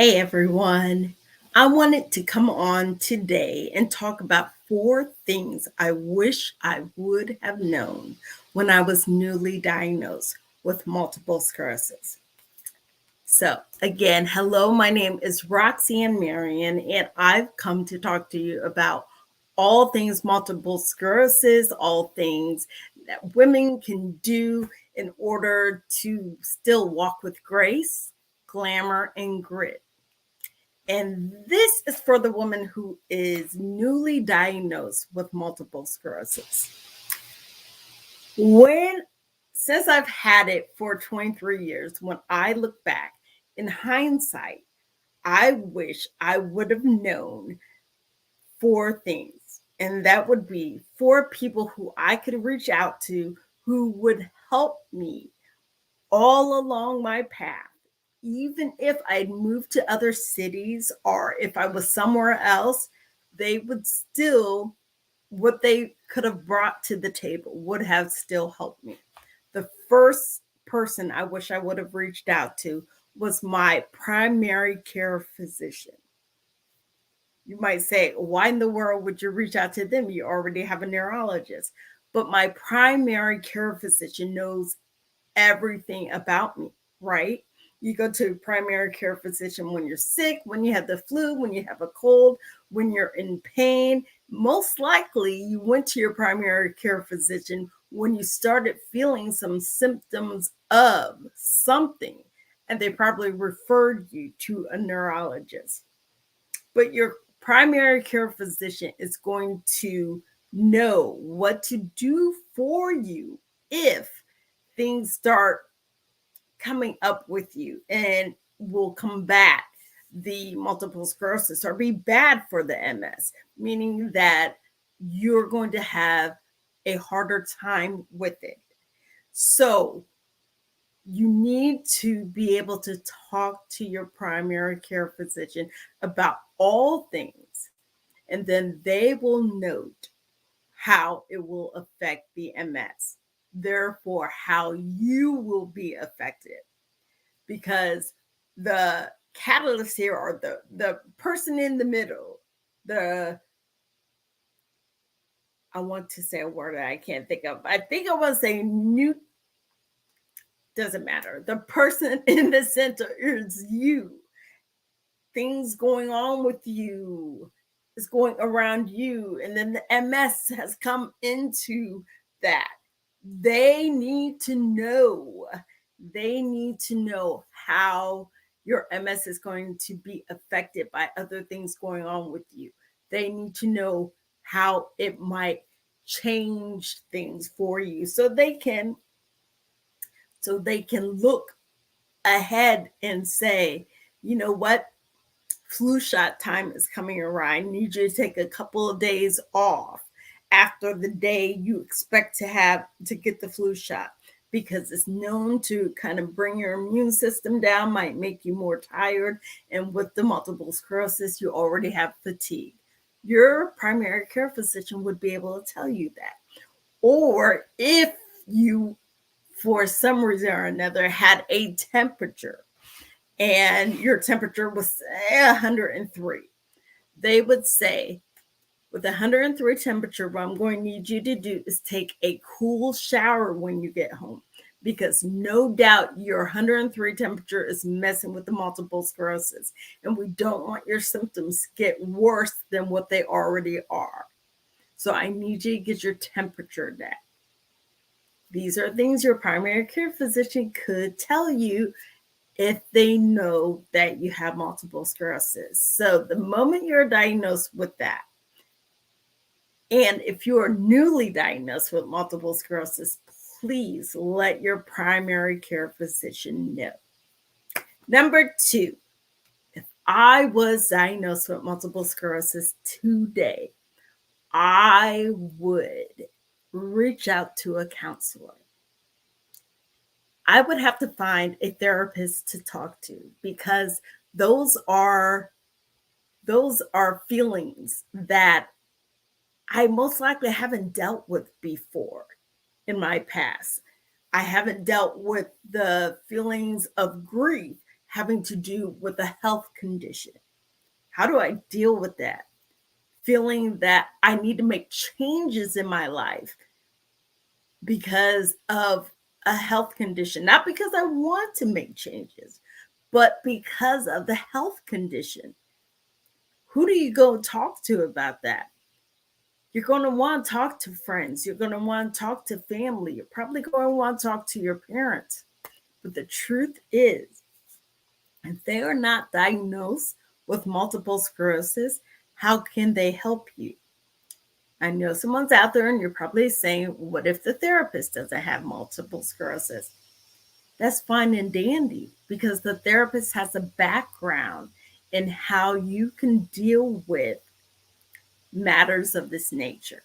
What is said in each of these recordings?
Hey everyone. I wanted to come on today and talk about four things I wish I would have known when I was newly diagnosed with multiple sclerosis. So, again, hello, my name is Roxanne Marion, and I've come to talk to you about all things multiple sclerosis, all things that women can do in order to still walk with grace, glamour, and grit. And this is for the woman who is newly diagnosed with multiple sclerosis. When, since I've had it for 23 years, when I look back in hindsight, I wish I would have known four things. And that would be four people who I could reach out to who would help me all along my path. Even if I'd moved to other cities or if I was somewhere else, they would still, what they could have brought to the table would have still helped me. The first person I wish I would have reached out to was my primary care physician. You might say, why in the world would you reach out to them? You already have a neurologist. But my primary care physician knows everything about me, right? You go to a primary care physician when you're sick, when you have the flu, when you have a cold, when you're in pain. Most likely, you went to your primary care physician when you started feeling some symptoms of something, and they probably referred you to a neurologist. But your primary care physician is going to know what to do for you if things start coming up with you and will combat the multiple sclerosis or be bad for the MS, meaning that you're going to have a harder time with it. So you need to be able to talk to your primary care physician about all things, and then they will note how it will affect the MS, therefore, how you will be affected. Because the catalyst here, or the person in the middle, the I want to say a word that I can't think of. I think I want to say new, doesn't matter. The person in the center is you. Things going on with you is going around you, and then the MS has come into that. They need to know. They need to know how your MS is going to be affected by other things going on with you. They need to know how it might change things for you so they can look ahead and say, you know what, flu shot time is coming around. I need you to take a couple of days off after the day you expect to have to get the flu shot, because it's known to kind of bring your immune system down, might make you more tired. And with the multiple sclerosis, you already have fatigue. Your primary care physician would be able to tell you that. Or if you, for some reason or another, had a temperature and your temperature was say 103, they would say, with 103 temperature, what I'm going to need you to do is take a cool shower when you get home, because no doubt your 103 temperature is messing with the multiple sclerosis, and we don't want your symptoms to get worse than what they already are. So I need you to get your temperature down. These are things your primary care physician could tell you if they know that you have multiple sclerosis. So the moment you're diagnosed with that, and if you are newly diagnosed with multiple sclerosis, please let your primary care physician know. Number two, if I was diagnosed with multiple sclerosis today, I would reach out to a counselor. I would have to find a therapist to talk to, because those are those are feelings that I most likely haven't dealt with before in my past. I haven't dealt with the feelings of grief having to do with a health condition. How do I deal with that? Feeling that I need to make changes in my life because of a health condition, not because I want to make changes, but because of the health condition. Who do you go talk to about that? You're going to want to talk to friends. You're going to want to talk to family. You're probably going to want to talk to your parents. But the truth is, if they are not diagnosed with multiple sclerosis, how can they help you? I know someone's out there and you're probably saying, what if the therapist doesn't have multiple sclerosis? That's fine and dandy because the therapist has a background in how you can deal with matters of this nature.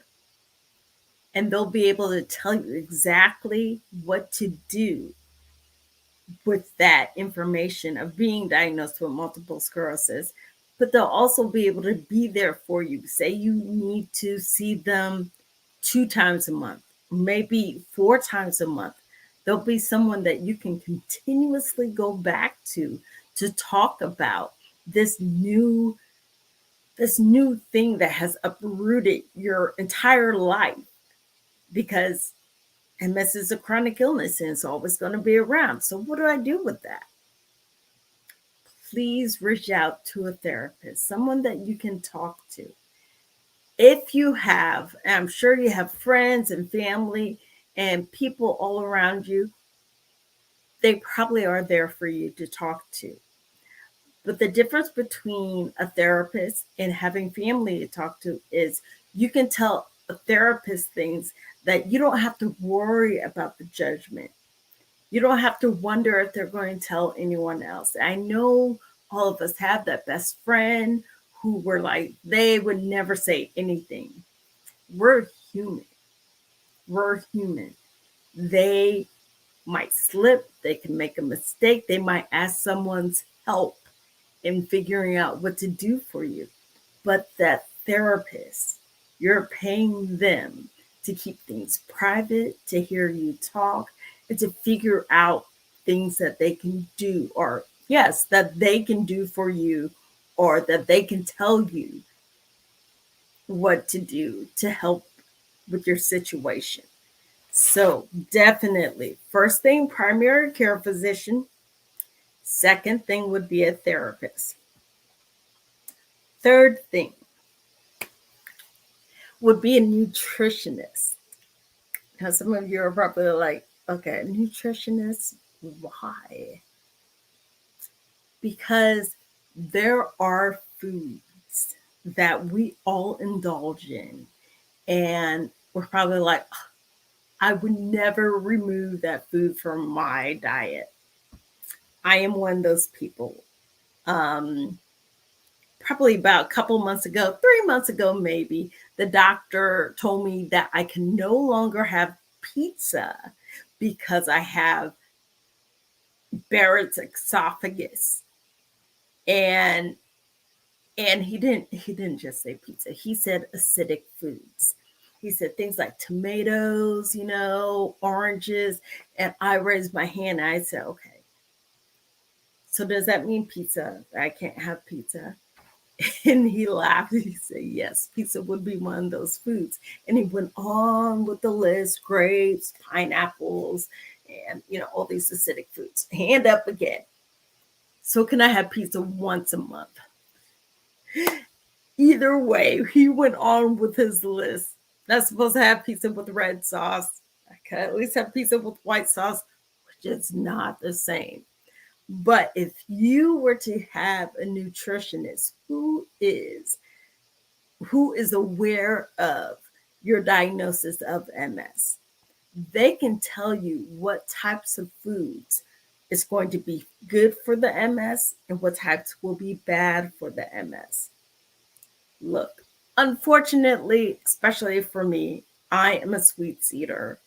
And they'll be able to tell you exactly what to do with that information of being diagnosed with multiple sclerosis. But they'll also be able to be there for you. Say you need to see them 2 times a month, maybe 4 times a month. There'll be someone that you can continuously go back to talk about this new thing that has uprooted your entire life, because MS is a chronic illness and it's always going to be around. So what do I do with that? Please reach out to a therapist, someone that you can talk to. If you have, and I'm sure you have friends and family and people all around you, they probably are there for you to talk to. But the difference between a therapist and having family to talk to is you can tell a therapist things that you don't have to worry about the judgment. You don't have to wonder if they're going to tell anyone else. I know all of us have that best friend who were like, they would never say anything. We're human. We're human. They might slip. They can make a mistake. They might ask someone's help in figuring out what to do for you. But that therapist, you're paying them to keep things private, to hear you talk, and to figure out things that they can do, or yes, that they can do for you, or that they can tell you what to do to help with your situation. So definitely, first thing, primary care physician. Second thing would be a therapist. Third thing would be a nutritionist. Now, some of you are probably like, okay, nutritionist, why? Because there are foods that we all indulge in, and we're probably like, I would never remove that food from my diet. I am one of those people. Um, Probably about a couple months ago, 3 months ago, maybe, the doctor told me that I can no longer have pizza because I have Barrett's esophagus. And he didn't just say pizza. He said acidic foods. He said things like tomatoes, oranges. And I raised my hand and I said, okay, so does that mean pizza? I can't have pizza? And he laughed. He said, yes, pizza would be one of those foods. And he went on with the list: grapes, pineapples, and, all these acidic foods. Hand up again. So can I have pizza once a month? Either way, he went on with his list. Not supposed to have pizza with red sauce. I could at least have pizza with white sauce, which is not the same. But if you were to have a nutritionist who is aware of your diagnosis of MS, they can tell you what types of foods is going to be good for the MS and what types will be bad for the MS. Look, unfortunately, especially for me, I am a sweets eater.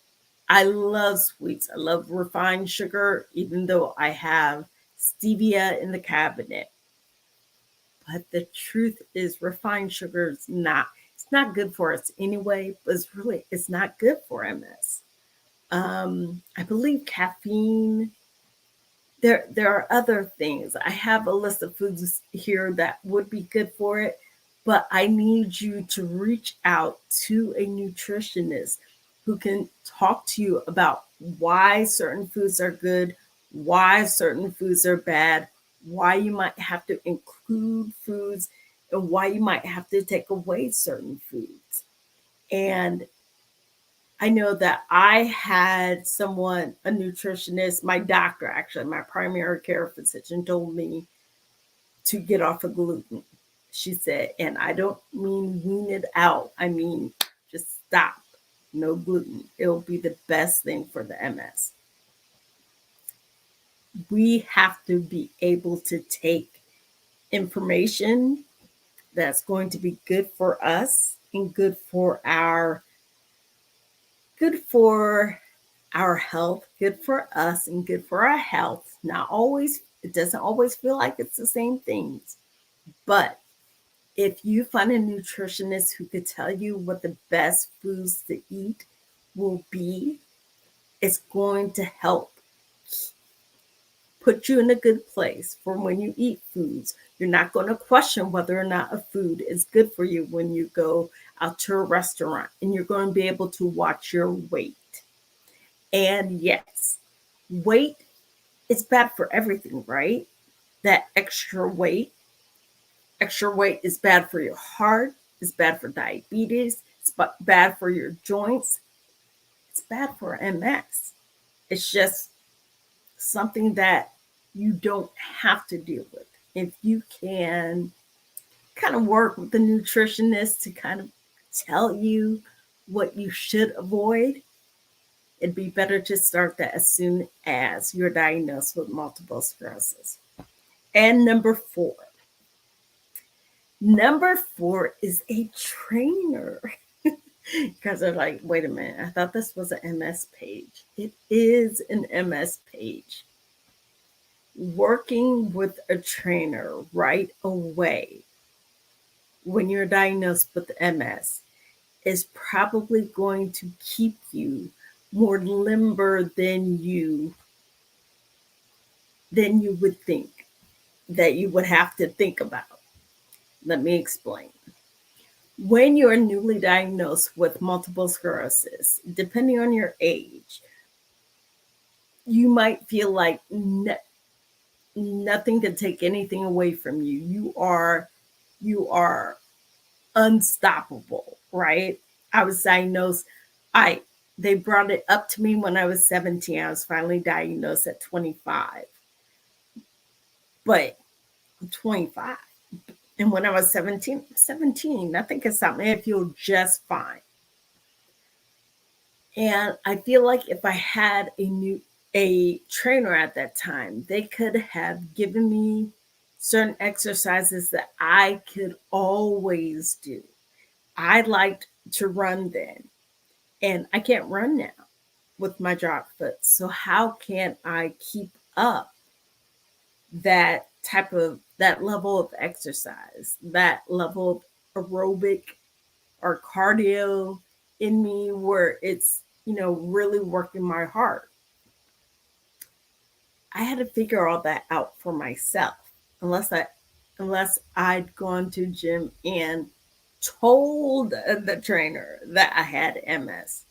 I love sweets. I love refined sugar, even though I have stevia in the cabinet. But the truth is, refined sugar is it's not good for us anyway, but it's not good for MS. I believe caffeine there are other things. I have a list of foods here that would be good for it, but I need you to reach out to a nutritionist who can talk to you about why certain foods are good, why certain foods are bad, why you might have to include foods, and why you might have to take away certain foods. And I know that I had someone, a nutritionist, my doctor, actually, my primary care physician, told me to get off of gluten. She said, and I don't mean wean it out, I mean just stop. No gluten. It'll be the best thing for the MS. We have to be able to take information that's going to be good for us and good for our health, good for us, and good for our health. Not always, it doesn't always feel like it's the same things. But if you find a nutritionist who could tell you what the best foods to eat will be, it's going to help put you in a good place for when you eat foods. You're not going to question whether or not a food is good for you when you go out to a restaurant, and you're going to be able to watch your weight. And yes, weight is bad for everything, right? That extra weight is bad for your heart, it's bad for diabetes, it's bad for your joints, it's bad for MS. It's just something that you don't have to deal with. If you can kind of work with the nutritionist to kind of tell you what you should avoid, it'd be better to start that as soon as you're diagnosed with multiple sclerosis. And number four is a trainer. Because they're like, wait a minute, I thought this was an MS page. It is an MS page. Working with a trainer right away when you're diagnosed with MS is probably going to keep you more limber than you would think that you would have to think about. Let me explain. When you're newly diagnosed with multiple sclerosis, depending on your age, you might feel like nothing can take anything away from you. You are unstoppable, right? I was diagnosed. I They brought it up to me when I was 17. I was finally diagnosed at 25. But I'm 25. And when I was 17, nothing can stop me. I feel just fine. And I feel like if I had a trainer at that time, they could have given me certain exercises that I could always do. I liked to run then, and I can't run now with my drop foot. So how can I keep up that level of exercise, that level of aerobic or cardio in me where it's, really working my heart? I had to figure all that out for myself. Unless I unless I'd gone to gym and told the trainer that I had MS.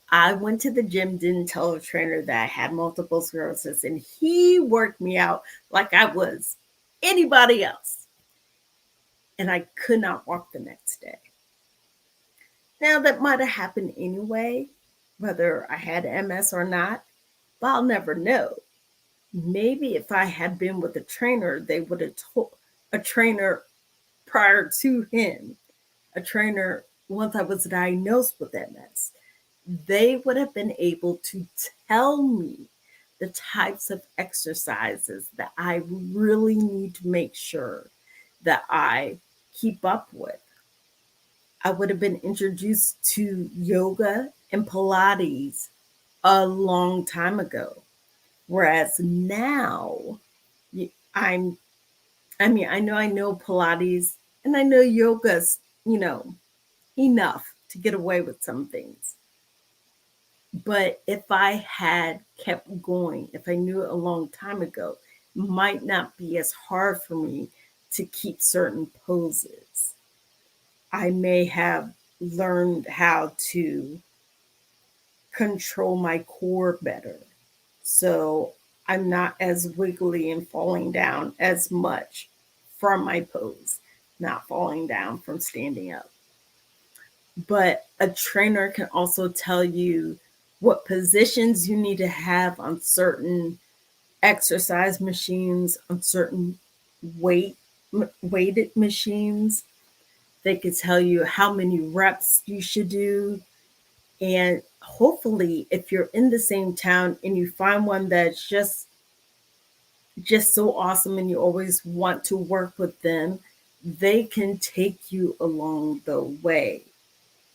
I went to the gym, didn't tell the trainer that I had multiple sclerosis, and he worked me out like I was anybody else. And I could not walk the next day. Now, that might have happened anyway, whether I had MS or not, but I'll never know. Maybe if I had been with a trainer, they would have told a trainer prior to him, a trainer once I was diagnosed with MS, they would have been able to tell me the types of exercises that I really need to make sure that I keep up with. I would have been introduced to yoga and Pilates a long time ago. Whereas now, I'm, I know Pilates and I know yoga's, enough to get away with some things. But if I had kept going, if I knew it a long time ago, it might not be as hard for me to keep certain poses. I may have learned how to control my core better. So I'm not as wiggly and falling down as much from my pose, not falling down from standing up. But a trainer can also tell you what positions you need to have on certain exercise machines, on certain weight weighted machines. They could tell you how many reps you should do. And hopefully, if you're in the same town and you find one that's just so awesome and you always want to work with them, they can take you along the way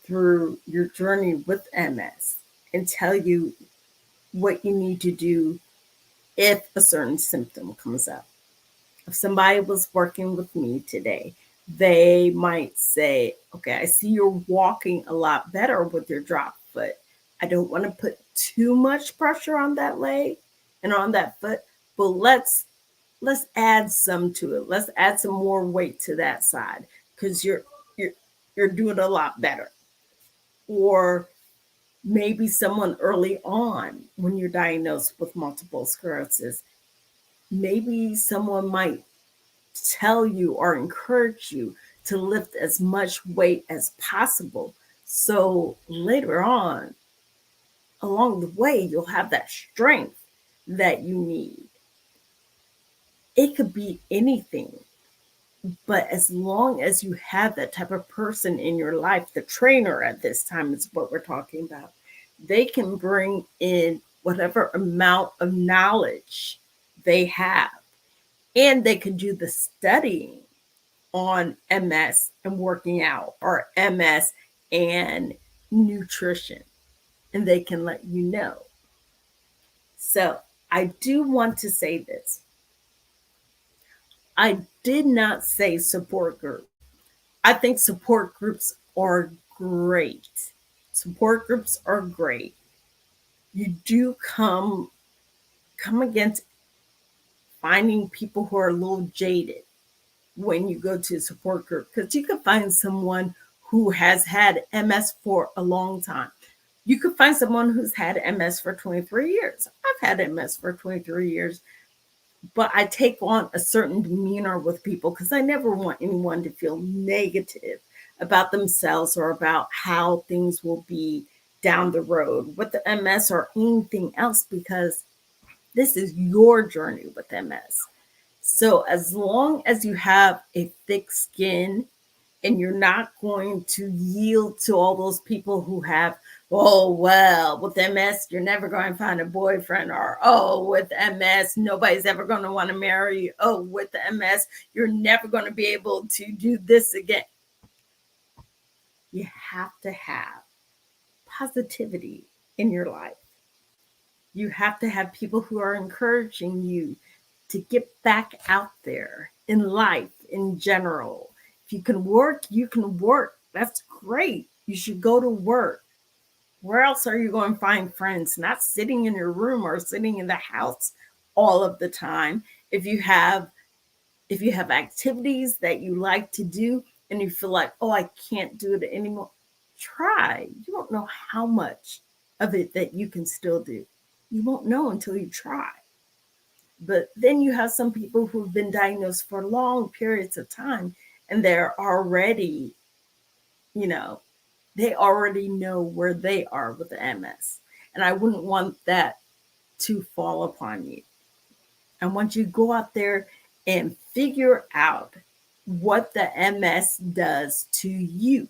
through your journey with MS and tell you what you need to do if a certain symptom comes up. If somebody was working with me today, they might say, okay, I see you're walking a lot better with your drop foot. I don't want to put too much pressure on that leg and on that foot, but let's add some to it. Let's add some more weight to that side because you're you're doing a lot better. Or maybe someone early on when you're diagnosed with multiple sclerosis, maybe someone might tell you or encourage you to lift as much weight as possible. So later on, along the way, you'll have that strength that you need. It could be anything, but as long as you have that type of person in your life, the trainer at this time is what we're talking about, they can bring in whatever amount of knowledge they have, and they can do the studying on MS and working out or MS and nutrition, and they can let you know. So I do want to say this. I did not say support group. I think support groups are great. Support groups are great. You do come against finding people who are a little jaded when you go to a support group because you could find someone who has had MS for a long time. You could find someone who's had MS for 23 years. I've had MS for 23 years, but I take on a certain demeanor with people because I never want anyone to feel negative about themselves or about how things will be down the road with the MS or anything else because this is your journey with MS. So as long as you have a thick skin and you're not going to yield to all those people who have, oh, well, with MS, you're never going to find a boyfriend, or, oh, with MS, nobody's ever going to want to marry you. Oh, with the MS, you're never going to be able to do this again. You have to have positivity in your life. You have to have people who are encouraging you to get back out there in life in general. If you can work, you can work. That's great. You should go to work. Where else are you going to find friends? Not sitting in your room or sitting in the house all of the time. If you have activities that you like to do and you feel like, oh, I can't do it anymore, try. You don't know how much of it that you can still do. You won't know until you try. But then you have some people who've been diagnosed for long periods of time and they're already, you know, they already know where they are with the MS. And I wouldn't want that to fall upon you. I want you to go out there and figure out what the MS does to you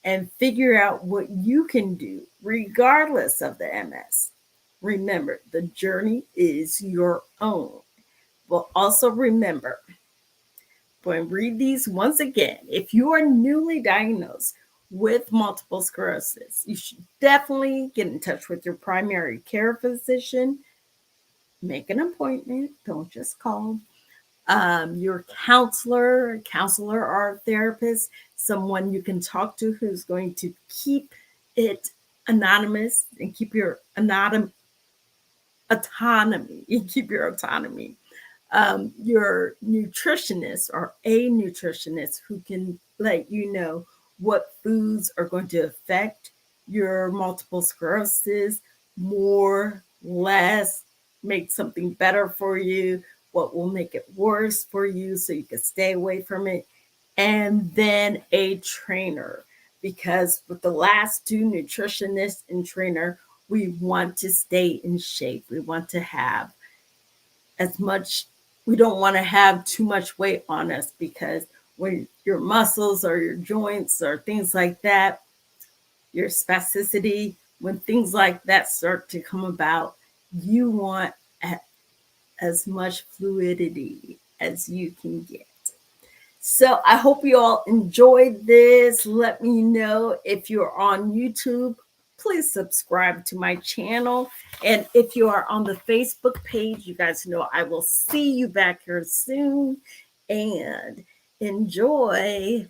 and figure out what you can do regardless of the MS. Remember, the journey is your own. But also remember, going to read these once again. If you are newly diagnosed with multiple sclerosis, you should definitely get in touch with your primary care physician. Make an appointment. Don't just call. Your counselor or therapist, someone you can talk to who's going to keep it anonymous and keep your autonomy. You keep your autonomy. Your nutritionist or a nutritionist who can let you know what foods are going to affect your multiple sclerosis more, less, make something better for you, what will make it worse for you so you can stay away from it, and then a trainer. Because with the last two, nutritionist and trainer, we want to stay in shape. We want to have as much, we don't want to have too much weight on us, because when your muscles or your joints or things like that, your spasticity, when things like that start to come about, you want as much fluidity as you can get. So I hope you all enjoyed this. Let me know if you're on YouTube. Please subscribe to my channel. And if you are on the Facebook page, you guys know I will see you back here soon. And enjoy